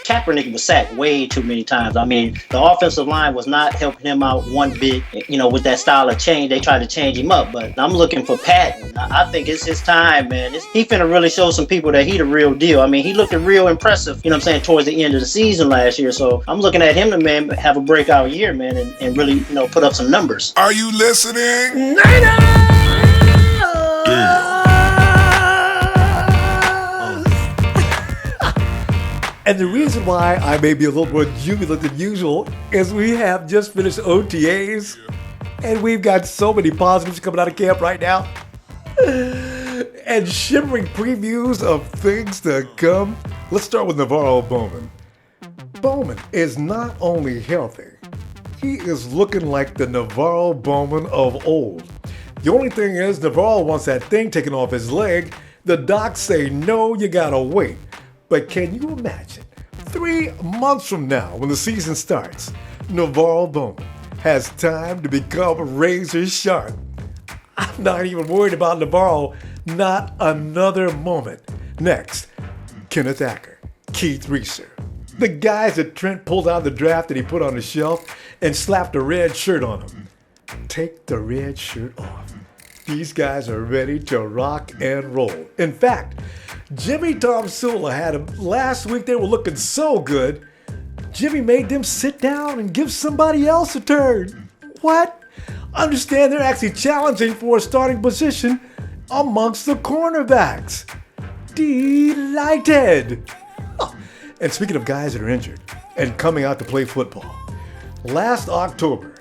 Kaepernick was sacked way too many times. I mean, the offensive line was not helping him out one bit. With that style of change, they tried to change him up. But I'm looking for Patton. I think it's his time, man. He finna really show some people that he the real deal. I mean, he looked real impressive, towards the end of the season last year. So I'm looking at him to, man, have a breakout year, man, and really, put up some numbers. Are you listening? And the reason why I may be a little more jubilant than usual is we have just finished OTAs, and we've got so many positives coming out of camp right now, and shimmering previews of things to come. Let's start with Navorro Bowen. Bowen is not only healthy, he is looking like the Navorro Bowen of old. The only thing is, Navorro wants that thing taken off his leg. The docs say, no, you gotta wait. But can you imagine, 3 months from now, when the season starts, Navorro Bowen has time to become razor sharp? I'm not even worried about Navorro, not another moment. Next, Kenneth Acker, Keith Reaser. The guys that Trent pulled out of the draft that he put on the shelf and slapped a red shirt on them. Take the red shirt off. These guys are ready to rock and roll. In fact, Jimmy Tomsula had them last week. They were looking so good. Jimmy made them sit down and give somebody else a turn. What? Understand they're actually challenging for a starting position amongst the cornerbacks. Delighted. Oh, and speaking of guys that are injured and coming out to play football, last October,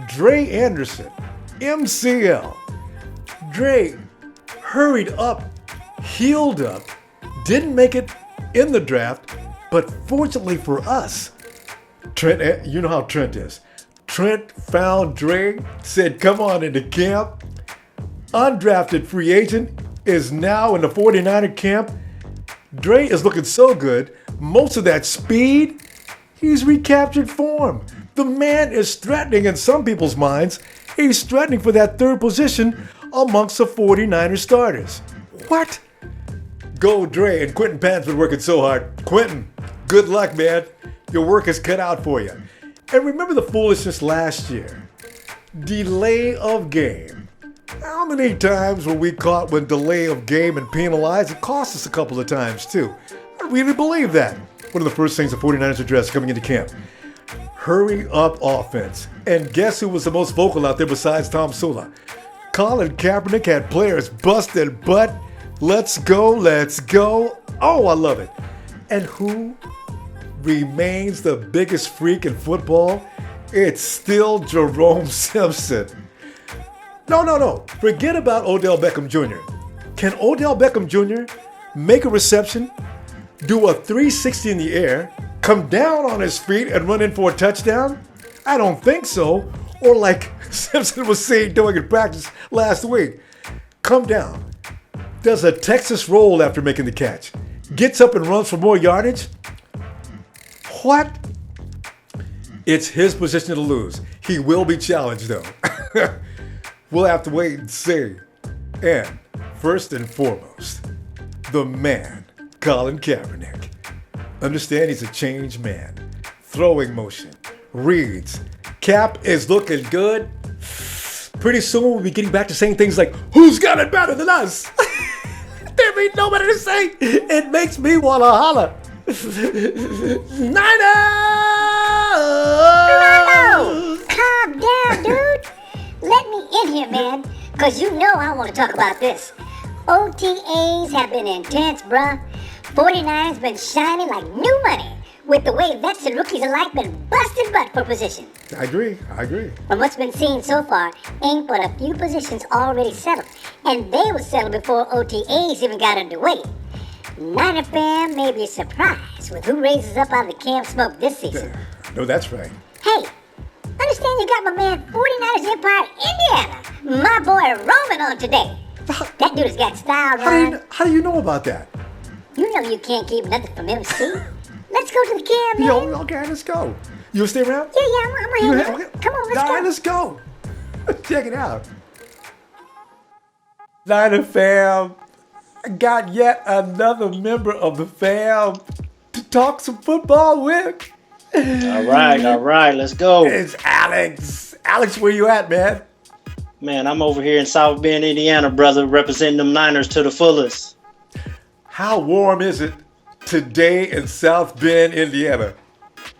Dres Anderson, MCL. Dre hurried up, healed up, didn't make it in the draft, but fortunately for us, Trent, you know how Trent is. Trent found Dre, said, come on into camp. Undrafted free agent is now in the 49er camp. Dre is looking so good. Most of that speed, he's recaptured form. The man is threatening in some people's minds. He's threatening for that third position amongst the 49er starters. What? Go Dre, and Quinton Patton's been working so hard. Quinton, good luck, man. Your work is cut out for you. And remember the foolishness last year. Delay of game. How many times were we caught with delay of game and penalized? It cost us a couple of times, too. I really believe that. One of the first things the 49ers addressed coming into camp. Hurry up offense. And guess who was the most vocal out there besides Tomsula? Colin Kaepernick had players busted butt. Let's go, let's go. Oh, I love it. And who remains the biggest freak in football? It's still Jerome Simpson. No. Forget about Odell Beckham Jr. Can Odell Beckham Jr. make a reception, do a 360 in the air, come down on his feet and run in for a touchdown? I don't think so. Or like Simpson was saying doing in practice last week, come down, does a Texas roll after making the catch, gets up and runs for more yardage? What? It's his position to lose. He will be challenged though. We'll have to wait and see. And first and foremost, the man, Colin Kaepernick. Understand he's a changed man. Throwing motion, reads. Cap is looking good. Pretty soon we'll be getting back to saying things like, who's got it better than us? There ain't nobody to say. It makes me want to holler. Niners! No! Calm down, dude. Let me in here, man. Because you know I want to talk about this. OTAs have been intense, bruh. 49's been shining like new money. With the way vets and rookies alike been busting butt for position. I agree. From what's been seen so far, ain't but a few positions already settled. And they were settled before OTAs even got underway. Niner fan may be surprised with who raises up out of the camp smoke this season. No, that's right. Hey, understand you got my man 49ers Empire, Indiana, my boy Roman on today. That dude has got style, Ron. How do you know about that? You know you can't keep nothing from MC. Let's go to the camp, man. Yo, okay, let's go. You stay around? Yeah, I'm gonna hang out. Okay. Come on, let's All go. right, let's go. Check it out. Niner fam, I got yet another member of the fam talk some football with. All right, let's go. It's Alex. Alex, where you at, man? Man, I'm over here in South Bend, Indiana, brother, representing them Niners to the fullest. How warm is it today in South Bend, Indiana?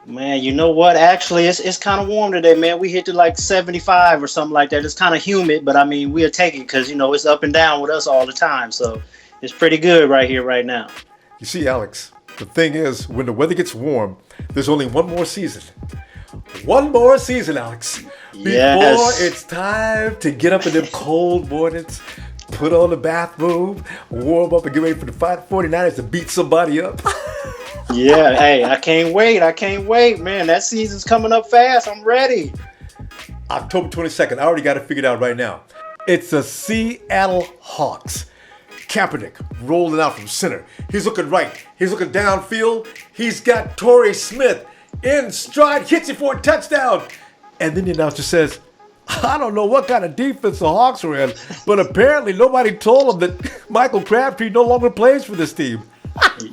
Man, you know what? Actually, it's kind of warm today, man. We hit to like 75 or something like that. It's kind of humid, but I mean, we'll take it because, it's up and down with us all the time. So it's pretty good right here, right now. You see, Alex, the thing is, when the weather gets warm, there's only one more season. One more season, Alex. Before it's time to get up in them cold mornings, put on the bathrobe, warm up, and get ready for the 49ers to beat somebody up. Yeah, hey, I can't wait, man. That season's coming up fast. I'm ready. October 22nd. I already got it figured out right now. It's the Seattle Hawks. Kaepernick rolling out from center. He's looking right. He's looking downfield. He's got Torrey Smith in stride, hits it for a touchdown. And then the announcer says, I don't know what kind of defense the Hawks are in, but apparently nobody told them that Michael Crabtree no longer plays for this team.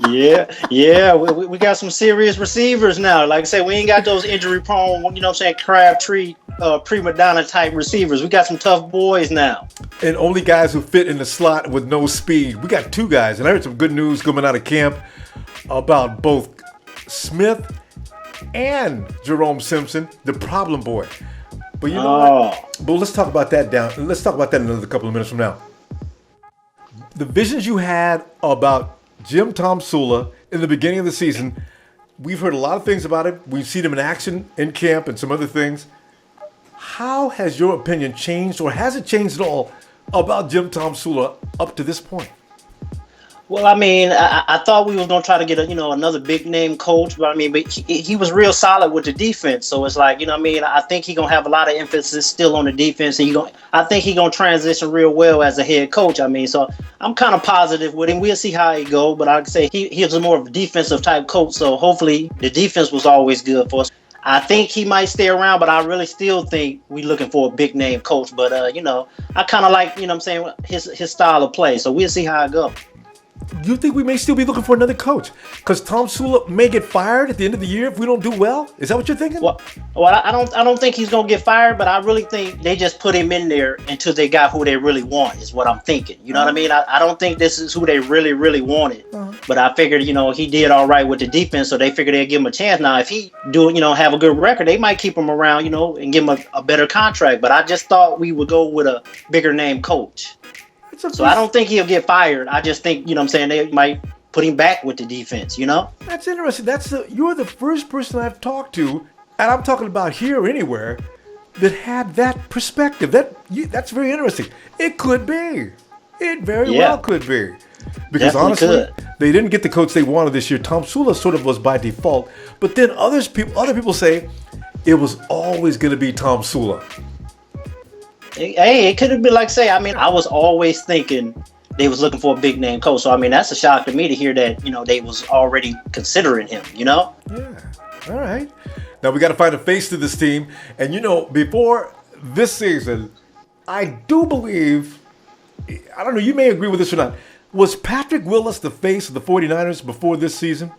Yeah. We got some serious receivers now. Like I said, we ain't got those injury-prone, Crabtree, prima donna type receivers. We got some tough boys now. And only guys who fit in the slot with no speed. We got two guys, and I heard some good news coming out of camp about both Smith and Jerome Simpson, the problem boy. But you know what? But let's talk about that Let's talk about that in another couple of minutes from now. The visions you had about Jim Tomsula in the beginning of the season, we've heard a lot of things about it. We've seen him in action in camp and some other things. How has your opinion changed, or has it changed at all, about Jim Tomsula up to this point? Well, I mean, I thought we was gonna try to get another big name coach, but he was real solid with the defense. So it's like, I think he gonna have a lot of emphasis still on the defense, and I think he gonna transition real well as a head coach. So I'm kind of positive with him. We'll see how he go, but I'd say he was a more of a defensive type coach. So hopefully the defense was always good for us. I think he might stay around, but I really still think we're looking for a big name coach. But I kind of like his style of play. So we'll see how it goes. You think we may still be looking for another coach? Because Tomsula may get fired at the end of the year if we don't do well? Is that what you're thinking? Well, I don't think he's going to get fired, but I really think they just put him in there until they got who they really want, is what I'm thinking. You know what I mean? I don't think this is who they really, really wanted. But I figured, he did all right with the defense, so they figured they'd give him a chance. Now, if he have a good record, they might keep him around, and give him a better contract. But I just thought we would go with a bigger name coach. So I don't think he'll get fired. I just think, they might put him back with the defense, That's interesting. You're the first person I've talked to, and I'm talking about here or anywhere, that had that perspective. That's very interesting. It could be. It very well could be. Because honestly, they didn't get the coach they wanted this year. Tomsula sort of was by default. But then other people say it was always going to be Tomsula. Hey, it could have been I was always thinking they was looking for a big name coach. So, that's a shock to me to hear that, they was already considering him, Yeah. All right. Now we got to find a face to this team. And, before this season, I do believe, I don't know, you may agree with this or not. Was Patrick Willis the face of the 49ers before this season?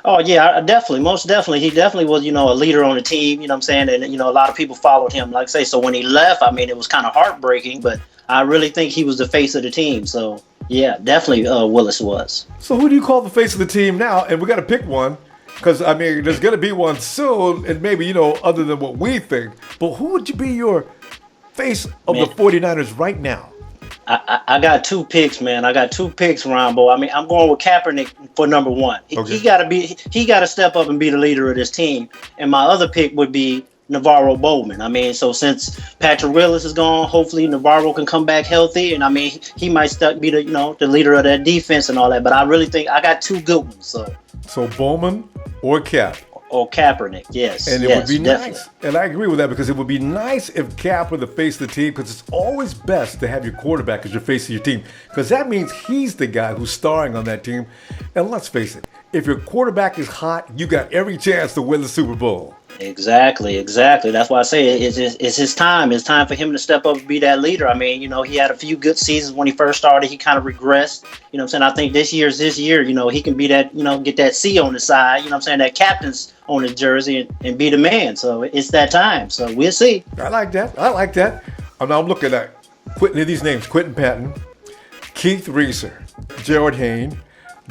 Oh, yeah, definitely. Most definitely. He definitely was, a leader on the team, And, a lot of people followed him, like I say. So when he left, it was kind of heartbreaking, but I really think he was the face of the team. So, yeah, definitely Willis was. So who do you call the face of the team now? And we got to pick one because, there's going to be one soon, and maybe, other than what we think. But who would be your face of the 49ers right now? I got two picks, man. I got two picks, Ronbo. I'm going with Kaepernick for number one. Okay. He got to step up and be the leader of this team. And my other pick would be Navorro Bowman. So since Patrick Willis is gone, hopefully Navorro can come back healthy. And he might be the leader of that defense and all that. But I really think I got two good ones. So Bowman or Cap? Or Kaepernick, yes. And it would be definitely nice. And I agree with that because it would be nice if Cap were the face of the team, because it's always best to have your quarterback as your face of your team, because that means he's the guy who's starring on that team. And let's face it, if your quarterback is hot, you got every chance to win the Super Bowl. Exactly. That's why I say it's his time. It's time for him to step up and be that leader. I mean, he had a few good seasons when he first started. He kind of regressed. You know what I'm saying? I think this year's his year. He can be that, get that C on the side. You know what I'm saying? That captain's on his jersey and be the man. So it's that time. So we'll see. I like that. I'm looking at these names: Quinton Patton, Keith Reaser, Gerald Hayne,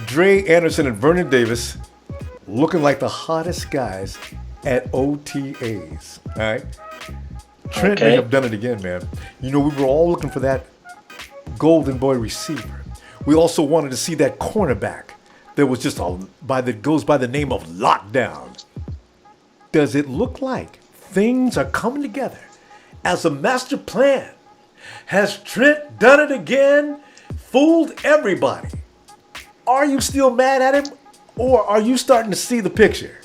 Dres Anderson, and Vernon Davis, looking like the hottest guys at OTAs. All right. Trent may have done it again, man. We were all looking for that golden boy receiver. We also wanted to see that cornerback that was just goes by the name of Lockdown. Does it look like things are coming together as a master plan? Has Trent done it again? Fooled everybody? Are you still mad at him, or are you starting to see the picture?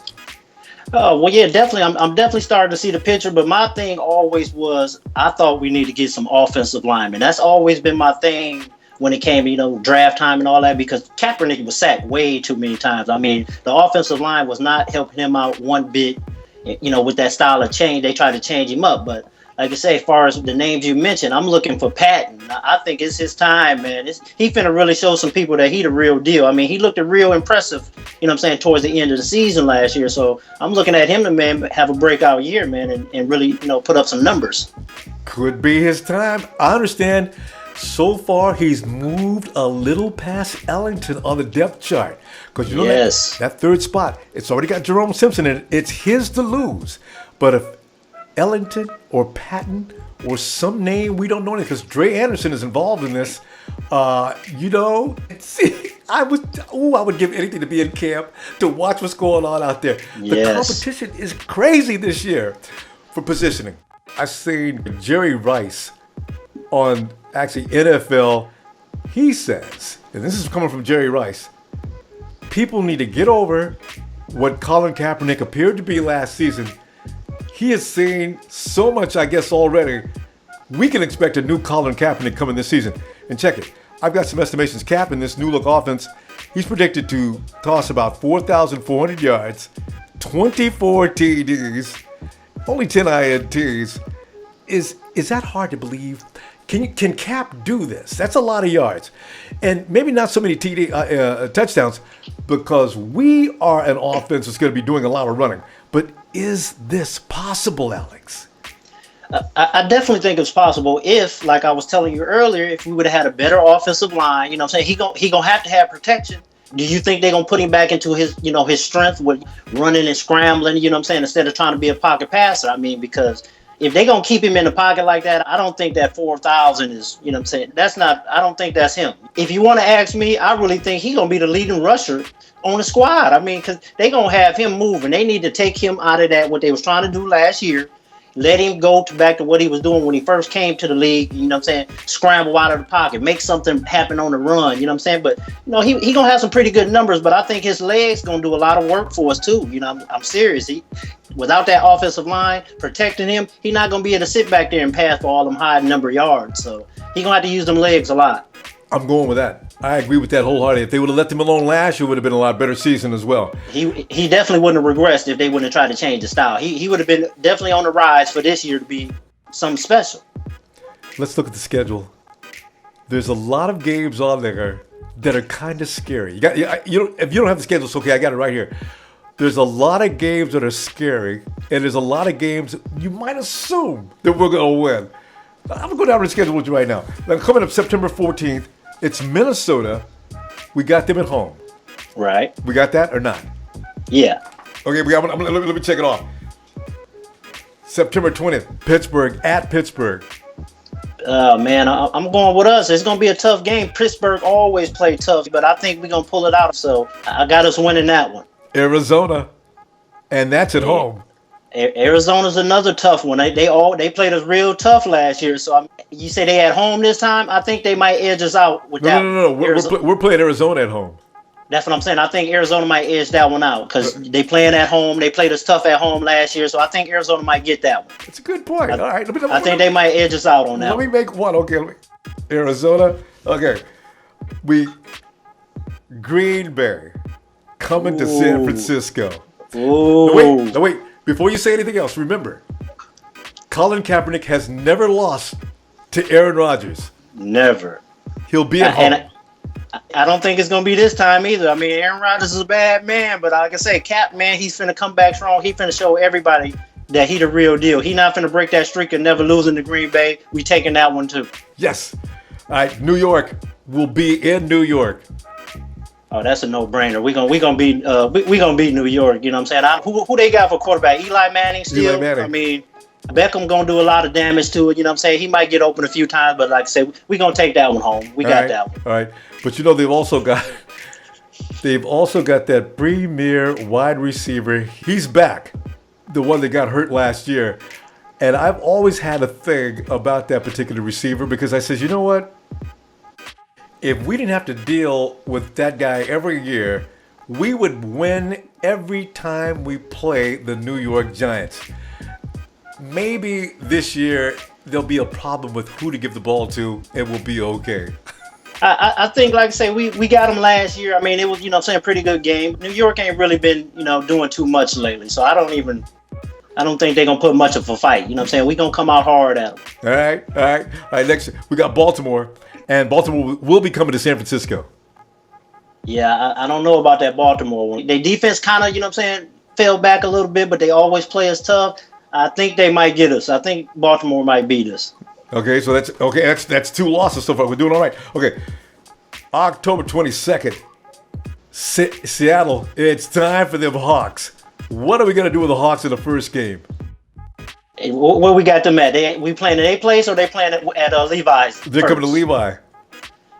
Oh, well, yeah, definitely. I'm definitely starting to see the picture, but my thing always was I thought we need to get some offensive linemen. That's always been my thing when it came, draft time and all that, because Kaepernick was sacked way too many times. I mean, the offensive line was not helping him out one bit, with that style of change. They tried to change him up, but like I say, as far as the names you mentioned, I'm looking for Patton. I think it's his time, man. He finna really show some people that he the real deal. I mean, he looked real impressive, towards the end of the season last year. So I'm looking at him to, man, have a breakout year, man, and really, put up some numbers. Could be his time. I understand. So far, he's moved a little past Ellington on the depth chart. Because that third spot, it's already got Jerome Simpson in it. It's his to lose. But if Ellington or Patton or some name we don't know anything, because Dres Anderson is involved in this. I would give anything to be in camp to watch what's going on out there. The competition is crazy this year for positioning. I've seen Jerry Rice on NFL. He says, and this is coming from Jerry Rice, people need to get over what Colin Kaepernick appeared to be last season. He has seen so much, I guess, already. We can expect a new Colin Kaepernick coming this season. And check it. I've got some estimations. Cap in this new look offense, he's predicted to toss about 4,400 yards, 24 TDs, only 10 INTs. Is that hard to believe? Can Cap do this? That's a lot of yards. And maybe not so many touchdowns, because we are an offense that's going to be doing a lot of running. But is this possible, Alex? I definitely think it's possible if, like I was telling you earlier, if we would have had a better offensive line. He gonna have to have protection. Do you think they're gonna put him back into his strength with running and scrambling? Instead of trying to be a pocket passer. I mean, because if they're gonna keep him in the pocket like that, I don't think that 4,000 is. That's not. I don't think that's him. If you want to ask me, I really think he's gonna be the leading rusher on the squad. I mean, because they're going to have him moving. They need to take him out of that, what they was trying to do last year. Let him go back to what he was doing when he first came to the league, scramble out of the pocket, make something happen on the run, But, he going to have some pretty good numbers, but I think his legs going to do a lot of work for us too. I'm serious. Without that offensive line protecting him, he's not going to be able to sit back there and pass for all them high number yards. So he's going to have to use them legs a lot. I'm going with that. I agree with that wholeheartedly. If they would have let him alone last year, it would have been a lot better season as well. He definitely wouldn't have regressed if they wouldn't have tried to change the style. He would have been definitely on the rise for this year to be something special. Let's look at the schedule. There's a lot of games on there that are kind of scary. If you don't have the schedule, it's okay. I got it right here. There's a lot of games that are scary, and there's a lot of games you might assume that we're going to win. I'm going to go down to the schedule with you right now. Now, coming up September 14th, it's Minnesota. We got them at home. Right. We got that or not? Yeah. Okay, let me check it off. September 20th, Pittsburgh at Pittsburgh. Man, I'm going with us. It's going to be a tough game. Pittsburgh always play tough, but I think we're going to pull it out. So I got us winning that one. Arizona, and that's at home. Arizona's another tough one. They played us real tough last year. So you say they at home this time? I think they might edge us out with that. No. We're playing Arizona at home. That's what I'm saying. I think Arizona might edge that one out because they playing at home. They played us tough at home last year, so I think Arizona might get that one. It's a good point. All right. I think they might edge us out on that. Let me make one. Okay. Arizona. Okay. Green Bay coming to San Francisco. Ooh. No, wait. Before you say anything else, remember, Colin Kaepernick has never lost to Aaron Rodgers. Never. He'll be at home. And I don't think it's going to be this time either. I mean, Aaron Rodgers is a bad man, but like I say, Cap, man, he's finna come back strong. He finna show everybody that he the real deal. He not finna break that streak of never losing to Green Bay. We taking that one too. Yes. All right, New York will be in New York. Oh, that's a no-brainer. We gonna beat New York. You know what I'm saying? Who they got for quarterback? Eli Manning still. Eli Manning. I mean, Beckham gonna do a lot of damage to it. You know what I'm saying? He might get open a few times, but like I said, we gonna take that one home. We got that one. All right, but you know they've also got that premier wide receiver. He's back, the one that got hurt last year, and I've always had a thing about that particular receiver because I says, you know what? If we didn't have to deal with that guy every year, we would win every time we play the New York Giants. Maybe this year there'll be a problem with who to give the ball to, and we'll be okay. I think, like I say, we got him last year. I mean, it was, you know what I'm saying, pretty good game. New York ain't really been, doing too much lately. So I don't think they're going to put much of a fight. You know what I'm saying? We're going to come out hard at them. All right. Next, we got Baltimore. And Baltimore will be coming to San Francisco. Yeah, I don't know about that Baltimore one. Their defense kind of, you know what I'm saying, fell back a little bit, but they always play us tough. I think they might get us. I think Baltimore might beat us. Okay, so that's 2 losses so far. We're doing all right. Okay, October 22nd, Seattle. It's time for them Hawks. What are we going to do with the Hawks in the first game? Where we got them at? We playing at their place or they playing at Levi's? They're first? coming to Levi.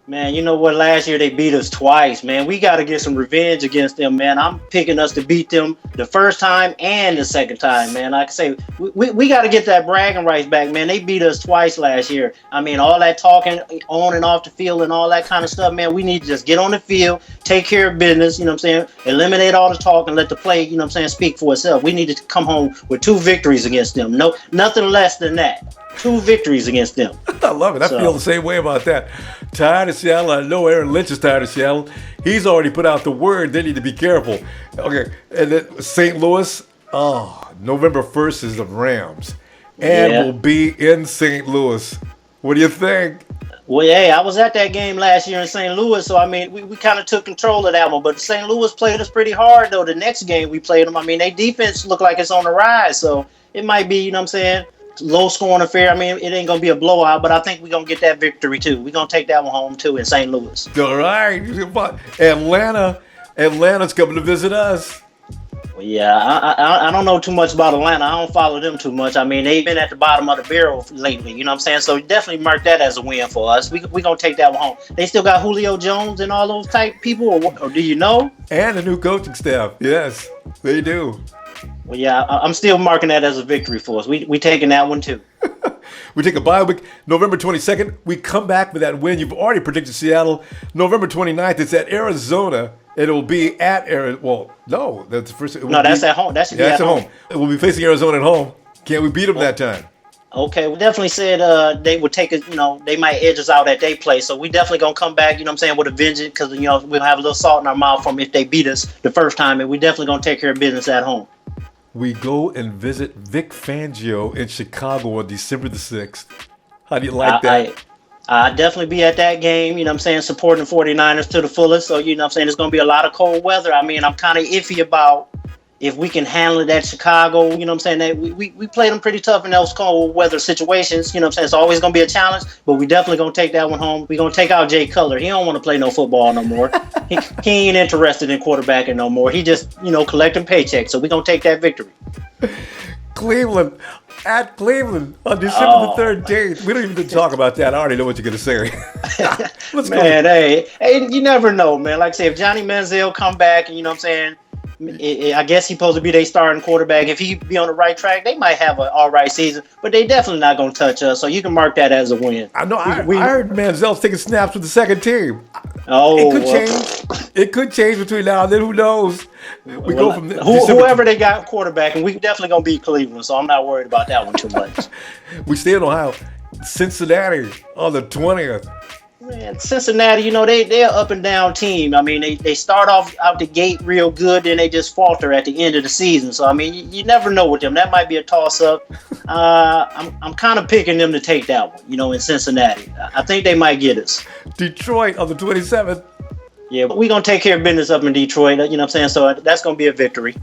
Man, you know what? Last year they beat us twice, man. We got to get some revenge against them, man. I'm picking us to beat them the first time and the second time, man. Like I say, we got to get that bragging rights back, man. They beat us twice last year. I mean, all that talking on and off the field and all that kind of stuff, man. We need to just get on the field, take care of business, you know what I'm saying? Eliminate all the talk and let the play, you know what I'm saying, speak for itself. We need to come home with 2 victories against them. No, nothing less than that. 2 victories against them. I love it. I feel the same way about that. Tired of Seattle. I know Aaron Lynch is tired of Seattle. He's already put out the word. They need to be careful. Okay. And then St. Louis. November 1st is the Rams. And we'll be in St. Louis. What do you think? Well, hey, I was at that game last year in St. Louis, so, I mean, we kind of took control of that one. But St. Louis played us pretty hard, though. The next game we played them, I mean, their defense looked like it's on the rise. So it might be, you know what I'm saying, low-scoring affair. I mean, it ain't going to be a blowout, but I think we're going to get that victory, too. We're going to take that one home, too, in St. Louis. All right. Atlanta's coming to visit us. Well, yeah, I don't know too much about Atlanta. I don't follow them too much. I mean, they've been at the bottom of the barrel lately, you know what I'm saying? So definitely mark that as a win for us. We're going to take that one home. They still got Julio Jones and all those type people, or do you know? And a new coaching staff. Yes, they do. Well, yeah, I'm still marking that as a victory for us. We taking that one, too. We take a bye week. November 22nd, we come back with that win. You've already predicted Seattle. November 29th, it's at Arizona. It will be at Arizona. Well, no, that's the first. That's at home. That's at home. We'll be facing Arizona at home. Can we beat them that time? Okay, we definitely said they would take it, they might edge us out at their place. So we definitely going to come back, you know what I'm saying, with a vengeance because, we'll have a little salt in our mouth from if they beat us the first time. And we definitely going to take care of business at home. We go and visit Vic Fangio in Chicago on December the 6th. How do you like that? I'll definitely be at that game, you know what I'm saying, supporting the 49ers to the fullest. So, you know what I'm saying, it's going to be a lot of cold weather. I mean, I'm kind of iffy about if we can handle it at Chicago. You know what I'm saying, that we played them pretty tough in those cold weather situations. You know what I'm saying, it's always going to be a challenge, but we definitely going to take that one home. We're going to take out Jay Cutler. He don't want to play no football no more. he ain't interested in quarterbacking no more. He just, collecting paychecks. So we're going to take that victory. Cleveland. At Cleveland on December the 13th. We don't even need to talk about that. I already know what you're going to say. Let's go. Man, hey, you never know, man. Like I say, if Johnny Manziel come back, and you know what I'm saying, I guess he's supposed to be their starting quarterback. If he be on the right track, they might have an all right season, but they definitely not going to touch us. So you can mark that as a win. I know. I heard Manziel's taking snaps with the second team. Oh, it could change. It could change between now and then. Who knows? We go from whoever they got quarterback, and we definitely going to beat Cleveland. So I'm not worried about that one too much. We stay in Ohio. Cincinnati on the 20th. Man, Cincinnati, they're an up and down team. I mean, they start off out the gate real good, then they just falter at the end of the season. So, I mean, you never know with them. That might be a toss-up. I'm kind of picking them to take that one, in Cincinnati. I think they might get us. Detroit on the 27th. Yeah, but we're going to take care of business up in Detroit, you know what I'm saying? So that's going to be a victory.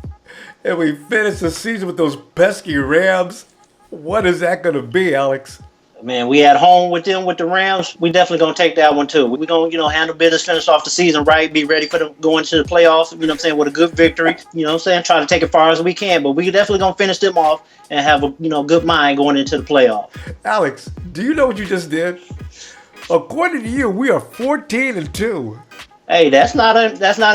And we finish the season with those pesky Rams. What is that going to be, Alex? Man, we at home with them, with the Rams. We definitely going to take that one, too. We're going to, handle business, finish off the season right, be ready for them going to the playoffs, with a good victory. Try to take it far as we can. But we definitely going to finish them off and have a, good mind going into the playoff. Alex, do you know what you just did? According to you, we are 14-2. Hey, that's not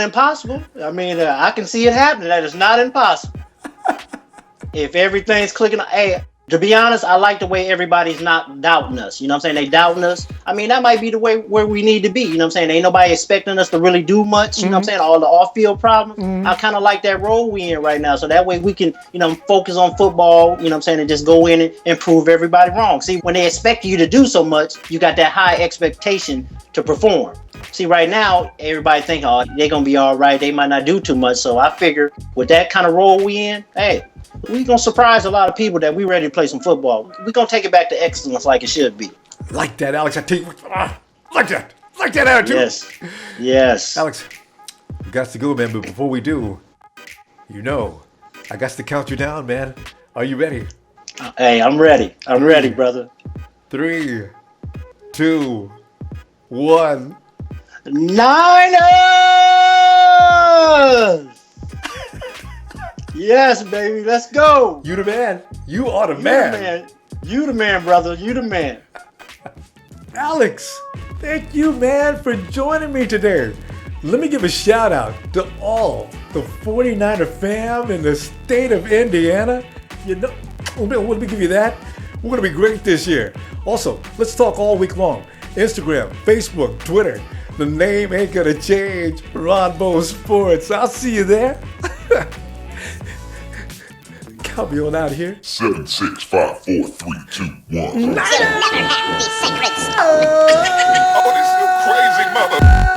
impossible. I mean, I can see it happening. That is not impossible. If everything's clicking, hey, to be honest, I like the way everybody's not doubting us. You know what I'm saying? They doubting us. I mean, that might be the way where we need to be. You know what I'm saying? Ain't nobody expecting us to really do much. You know what I'm saying? All the off-field problems. I kind of like that role we in right now. So that way we can, focus on football, you know what I'm saying, and just go in and prove everybody wrong. See, when they expect you to do so much, you got that high expectation to perform. See, right now, everybody think, oh, they're going to be all right. They might not do too much. So I figure with that kind of role we in, hey, we going to surprise a lot of people that we ready to play some football. We going to take it back to excellence like it should be. Like that, Alex. I tell you, like that attitude. Yes. Alex, we got to go, man. But before we do, I got to count you down, man. Are you ready? Hey, I'm ready. I'm ready, brother. 3, 2, 1. Niners! Yes, baby. Let's go. You the man. You are the man. You the man, brother. You the man. Alex, thank you, man, for joining me today. Let me give a shout out to all the 49er fam in the state of Indiana. Let me give you that. We're going to be great this year. Also, let's talk all week long. Instagram, Facebook, Twitter. The name ain't going to change. Ronbo Sports. I'll see you there. I'll be on out of here. 7, 6, 5, 4, 3, 2, 1. You'll never have any secrets. Oh, this is crazy mother.